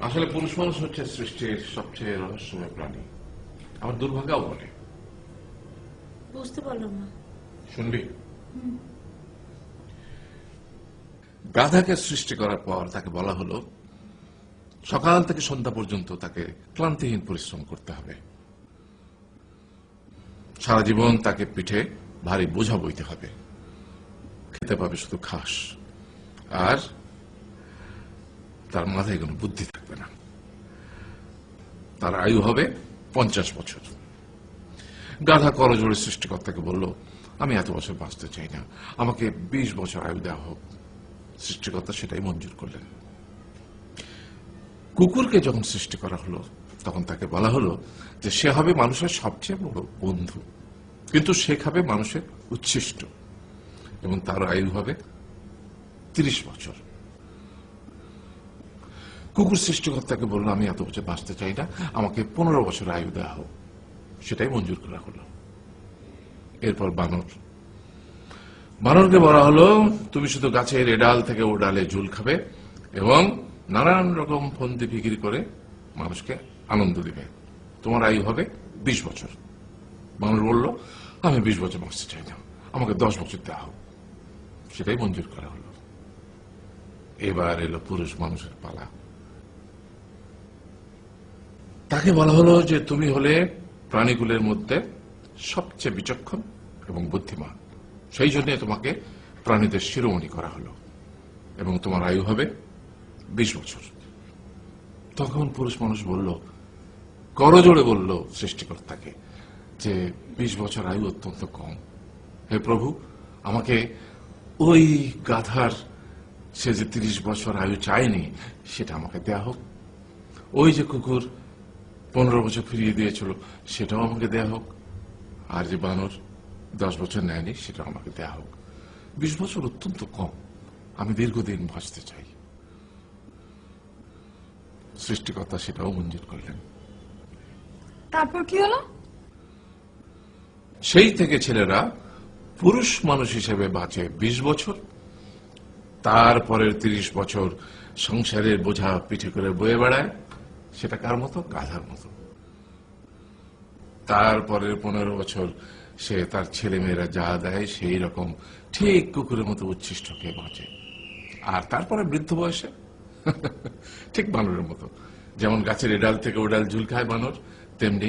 আসলে পুরুষ মানুষ হচ্ছে সৃষ্টির সবচেয়ে রহস্যময় প্রাণী। আমার দুর্ভাগ্যও বলে। বুঝতে পারলাম না। শুনবি? গাধাকে সৃষ্টি করার পর তাকে বলা হলো সকাল থেকে সন্ধ্যা পর্যন্ত তাকে ক্লান্তিহীন পরিশ্রম করতে হবে। সারা জীবন তাকে পিঠে ভারী বোঝা বইতে হবে, খেতে পাবে শুধু ঘাস, আর তার মাথায় কোনো বুদ্ধি থাকবে না। তার আয়ু হবে 50 বছর। গাধা করজোড়ে সৃষ্টিকর্তাকে বলল, আমি এত বছর বাঁচতে চাই না, আমাকে 20 বছর আয়ু দেওয়া হোক। সৃষ্টিকর্তা সেটাই মঞ্জুর করলেন। কুকুরকে যখন সৃষ্টি করা হলো তখন তাকে বলা হলো যে সে হবে মানুষের সবচেয়ে বড় বন্ধু, কিন্তু সে খাবে মানুষের উচ্ছিষ্ট, এবং তার আয়ু হবে 30 বছর। কুকুর সৃষ্টিকর্তাকে বলল, আমি এত বছর বাঁচতে চাই না, আমাকে 15 বছর আয়ু দেওয়া হোক। সেটাই মঞ্জুর করা হলো। এরপর বানরকে বলা হলো, তুমি শুধু গাছের এ ডাল থেকে ও ডালে ঝুল খাবে এবং নানান রকম ফন্দি বিক্রি করে মানুষকে আনন্দ দিবে, তোমার আয়ু হবে 20 বছর। বানর বলল, আমি 20 বছর বাঁচতে চাই না, আমাকে 10 বছর দেওয়া হোক। সেটাই মঞ্জুর করা হলো। এবার এলো পুরুষ মানুষের পালা। তাকে বলা হলো যে তুমি হলে প্রাণীগুলোর মধ্যে সবচেয়ে বিচক্ষণ এবং বুদ্ধিমান, সেই জন্য তোমাকে প্রাণীদের শিরোমণি করা হলো এবং তোমার আয়ু হবে 20 বছর। তখন পুরুষ মানুষ বলল, করজোড়ে বলল সৃষ্টিকর্তাকে যে 20 বছর আয়ু অত্যন্ত কম, হে প্রভু, আমাকে ওই গাধার সে যে 30 বছর আয়ু চায়নি সেটা আমাকে দেয়া হোক, ওই যে কুকুর 15 বছর ফিরিয়ে দিয়েছিল সেটাও আমাকে দেয়া হোক, আর যে বানর 10 বছর নেয়নি সেটাও আমাকে দেয়া হোক। 20 বছর অত্যন্ত কম, আমি দীর্ঘদিন বাঁচতে চাই। সৃষ্টিকর্তা সেটাও মঞ্জুর করলেন। তারপর কি হলো? সেই থেকে ছেলেরা পুরুষ মানুষ হিসেবে বাঁচে 20 বছর, তারপরের 30 বছর সংসারের বোঝা পিঠে করে বয়ে বেড়ায়, সেটা কার মতো? গাধার মতো। তারপরের 15 বছর সে তার ছেলে মেয়েরা যা দেয় সেই রকম ঠিক কুকুরের মতো উচ্ছিষ্ট খেয়ে বাঁচে। আর তারপরে বৃদ্ধ বয়সে ঠিক বানরের মতো, যেমন গাছের এডাল থেকে ওডাল ঝুল খায় বানর, তেমনি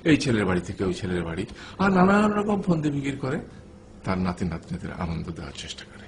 এই ছেলের বাড়ি থেকে ওই ছেলের বাড়ি, আর নানান রকম ফন্দি বিক্রি করে তার নাতি নাতনিদের আনন্দ দেওয়ার চেষ্টা করে।